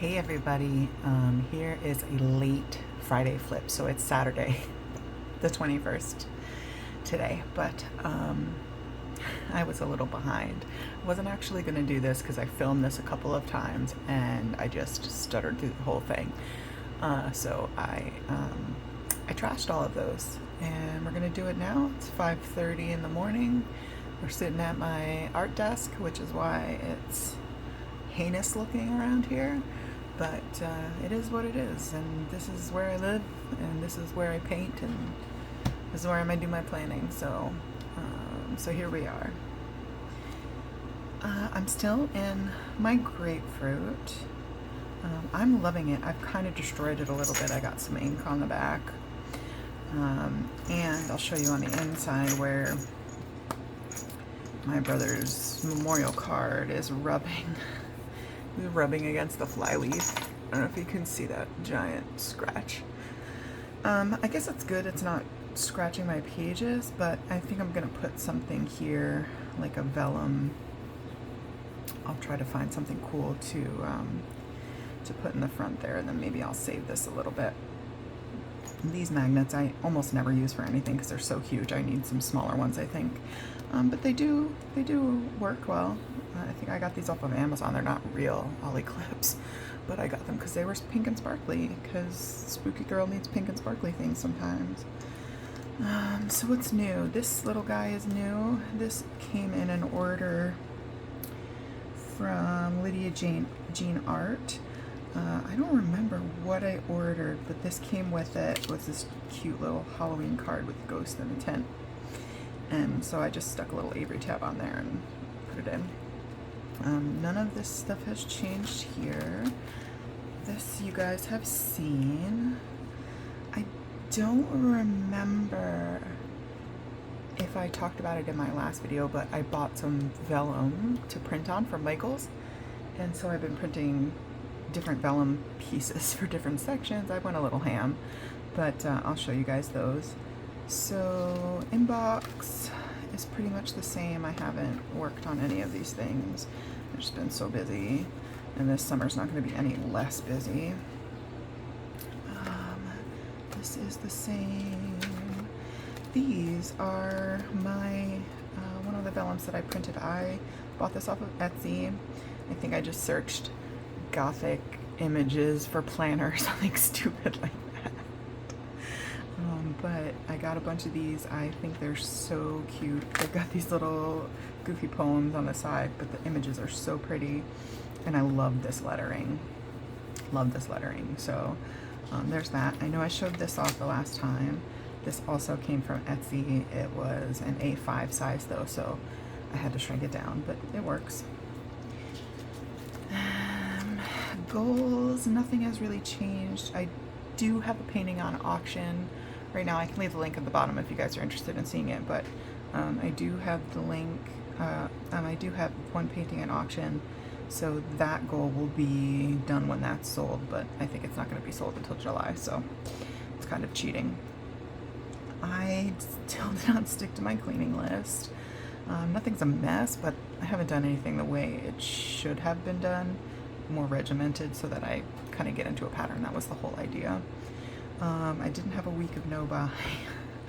Hey everybody, here is a late Friday flip, so it's Saturday, the 21st today, but I was a little behind. I wasn't actually going to do this because I filmed this a couple of times and I just stuttered through the whole thing. So I trashed all of those and we're going to do it now. It's 5:30 in the morning. We're sitting at my art desk, which is why it's heinous looking around here, but it is what it is, and this is where I live, and this is where I paint, and this is where I'm gonna do my planning. So here we are. I'm still in my grapefruit. I'm loving it. I've kind of destroyed it a little bit. I got some ink on the back, and I'll show you on the inside where my brother's memorial card is rubbing. He's rubbing against the flyleaf. I don't know if you can see that giant scratch. I guess it's good it's not scratching my pages, but I think I'm gonna put something here, like a vellum. I'll try to find something cool to put in the front there, and then maybe I'll save this a little bit. These magnets I almost never use for anything because they're so huge. I need some smaller ones, I think. But they do work well. I think I got these off of Amazon. They're not real Ollie clips, but I got them because they were pink and sparkly, because Spooky Girl needs pink and sparkly things sometimes. So what's new? This little guy is new. This came in an order from Lydia Jean Art. I don't remember what I ordered, but this came with it. It was this cute little Halloween card with the ghost and the tent. And so I just stuck a little Avery tab on there and put it in. None of this stuff has changed here. This you guys have seen. I don't remember if I talked about it in my last video, but I bought some vellum to print on from Michaels. And so I've been printing different vellum pieces for different sections. I went a little ham, but I'll show you guys those. So inbox is pretty much the same. I haven't worked on any of these things. I've just been so busy, and this summer's not going to be any less busy. This is the same. These are my one of the vellums that I printed. I bought this off of Etsy. I think I just searched Gothic images for planners, something stupid like that. But I got a bunch of these. I think they're so cute. They've got these little goofy poems on the side, but the images are so pretty, and I love this lettering. Love this lettering. So there's that. I know I showed this off the last time. This also came from Etsy. It was an A5 size though, so I had to shrink it down, but it works. Goals, nothing has really changed. I do have a painting on auction right now. I can leave the link at the bottom if you guys are interested in seeing it, but I do have the link. I do have one painting in auction, so that goal will be done when that's sold, but I think it's not going to be sold until July, so it's kind of cheating. I still did not stick to my cleaning list. Nothing's a mess, but I haven't done anything the way it should have been done, more regimented, so that I kind of get into a pattern. That was the whole idea. I didn't have a week of no-buy.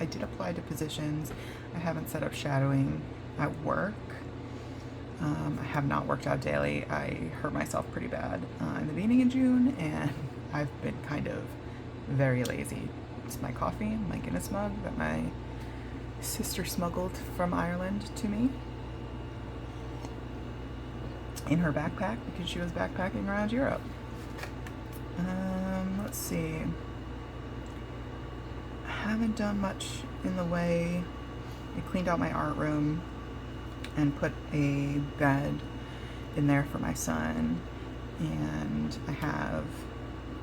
I did apply to positions. I haven't set up shadowing at work. I have not worked out daily. I hurt myself pretty bad in the beginning of June, and I've been kind of very lazy. It's my coffee, my Guinness mug that my sister smuggled from Ireland to me in her backpack because she was backpacking around Europe. Let's see. I haven't done much in the way. I cleaned out my art room and put a bed in there for my son, and I have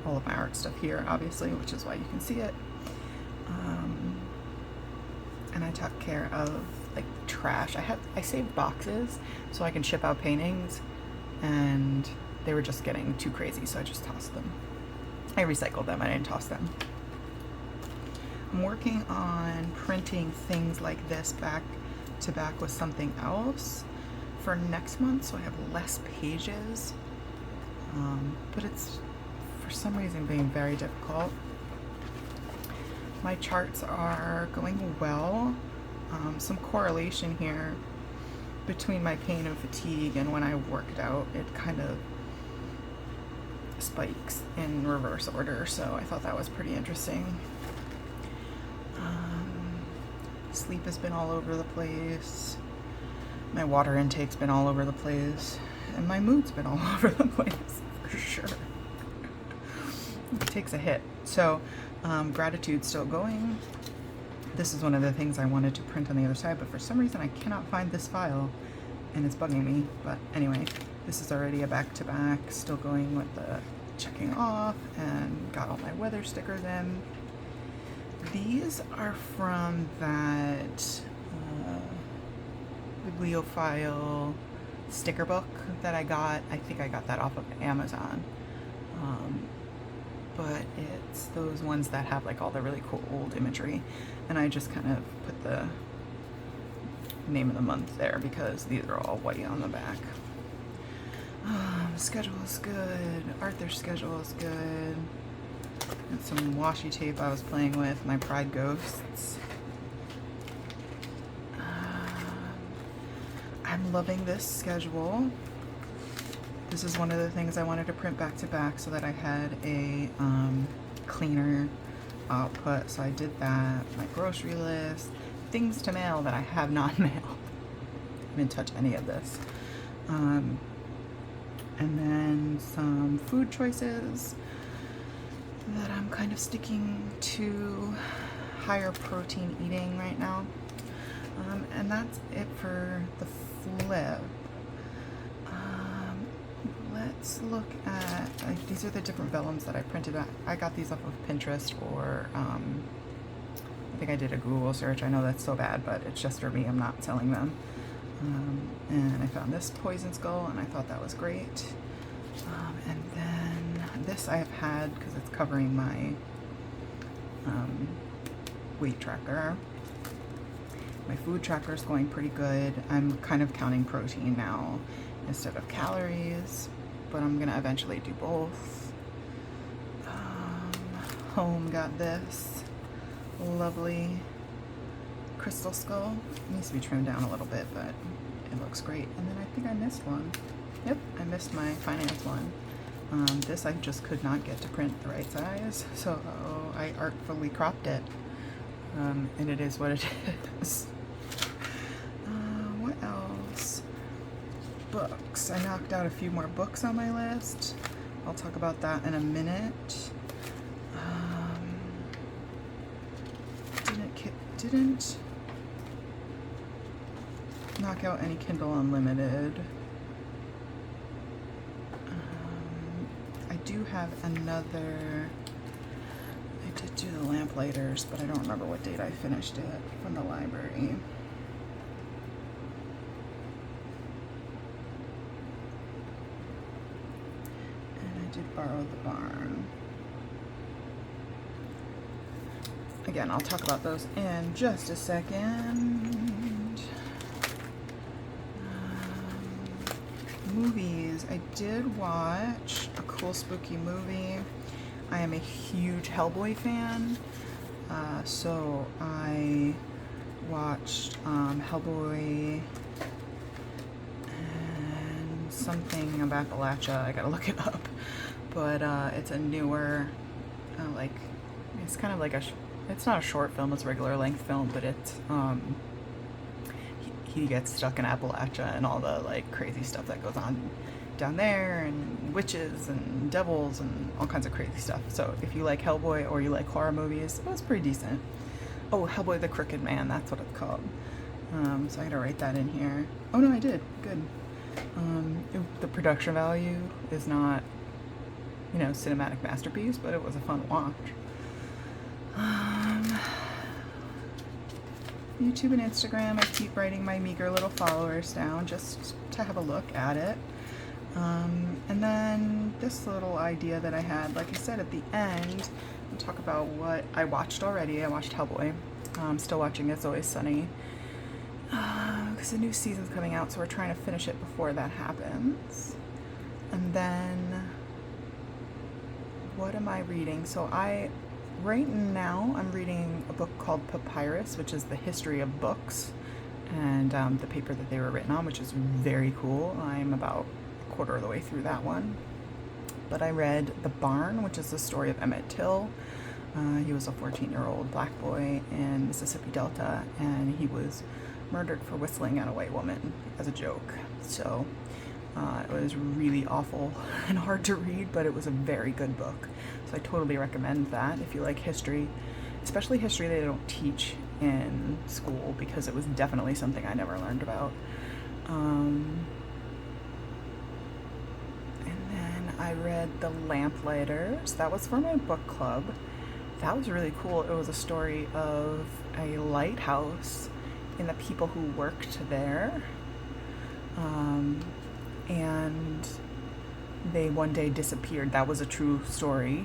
all of my art stuff here, obviously, which is why you can see it. And I took care of like trash. I saved boxes so I can ship out paintings, and they were just getting too crazy, so I just tossed them. I recycled them, I didn't toss them. I'm working on printing things like this back to back with something else for next month, so I have less pages. but it's for some reason being very difficult. My charts are going well. Some correlation here between my pain and fatigue, and when I worked out, it kind of spikes in reverse order, so I thought that was pretty interesting. Sleep has been all over the place. My water intake's been all over the place. And my mood's been all over the place, for sure. It takes a hit. So, gratitude's still going. This is one of the things I wanted to print on the other side, but for some reason I cannot find this file, and it's bugging me. But anyway, this is already a back-to-back, still going with the checking off, and got all my weather stickers in. These are from that bibliophile sticker book that I got. I think I got that off of Amazon. But it's those ones that have like all the really cool old imagery, and I just kind of put the name of the month there because these are all white on the back. Schedule is good. Arthur's schedule is good. And some washi tape I was playing with, my Pride Ghosts. I'm loving this schedule. This is one of the things I wanted to print back to back so that I had a cleaner output. So I did that. My grocery list, things to mail that I have not mailed. I didn't touch any of this. And then some food choices that I'm kind of sticking to higher protein eating right now. And that's it for the flip. Let's look at, these are the different vellums that I printed out. I got these off of Pinterest, or I think I did a Google search. I know that's so bad, but it's just for me. I'm not selling them. And I found this poison skull, and I thought that was great. And then this I have had because it's covering my weight tracker. My food tracker is going pretty good. I'm kind of counting protein now instead of calories, but I'm gonna eventually do both. Home got this lovely crystal skull. It needs to be trimmed down a little bit, but it looks great. And then I think I missed one. Yep, I missed my finance one. This I just could not get to print the right size, so I artfully cropped it. And it is what it is. What else? Books. I knocked out a few more books on my list. I'll talk about that in a minute. Didn't knock out any Kindle Unlimited. I do have another. I did do the Lamplighters, but I don't remember what date I finished it from the library. And I did borrow the barn. Again, I'll talk about those in just a second. Movies. I did watch a cool spooky movie. I am a huge Hellboy fan, so I watched Hellboy and something about Appalachia. I gotta look it up, but it's a newer, like, it's kind of like it's not a short film, it's a regular length film, but it's he gets stuck in Appalachia and all the like crazy stuff that goes on down there, and witches and devils and all kinds of crazy stuff. So if you like Hellboy or you like horror movies, it was pretty decent. Oh, Hellboy the Crooked Man, that's what it's called. So I gotta write that in here. Oh no, I did. Good. The production value is not, cinematic masterpiece, but it was a fun watch. YouTube and Instagram, I keep writing my meager little followers down just to have a look at it. And then this little idea that I had, like I said at the end, I'll talk about what I watched already. I watched Hellboy. I'm still watching It's Always Sunny because the new season's coming out, so we're trying to finish it before that happens. And then what am I reading? So right now, I'm reading a book called Papyrus, which is the history of books, and the paper that they were written on, which is very cool. I'm about a quarter of the way through that one. But I read The Barn, which is the story of Emmett Till. He was a 14-year-old black boy in Mississippi Delta, and he was murdered for whistling at a white woman as a joke. So it was really awful and hard to read, but it was a very good book. So I totally recommend that if you like history, especially history they don't teach in school, because it was definitely something I never learned about. And then I read The Lamplighters. That was for my book club. That was really cool. It was a story of a lighthouse and the people who worked there. And they one day disappeared. That was a true story,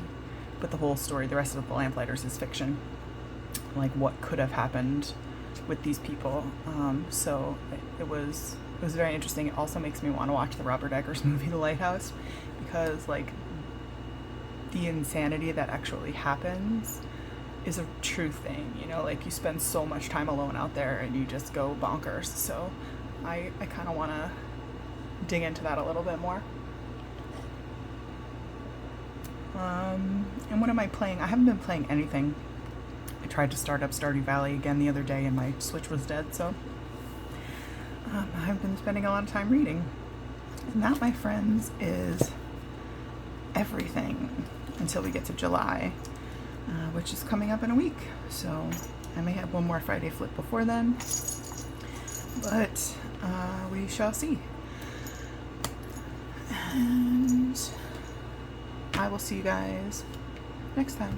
but the whole story, the rest of The Lamplighters, is fiction. Like what could have happened with these people. So it was very interesting. It also makes me want to watch the Robert Eggers movie The Lighthouse, because like the insanity that actually happens is a true thing, you know, like you spend so much time alone out there and you just go bonkers. So I kind of want to dig into that a little bit more. And what am I playing? I haven't been playing anything. I tried to start up Stardew Valley again the other day and my Switch was dead, so I've been spending a lot of time reading. And that, my friends, is everything until we get to July, which is coming up in a week. So I may have one more Friday flip before then, but we shall see. And I will see you guys next time.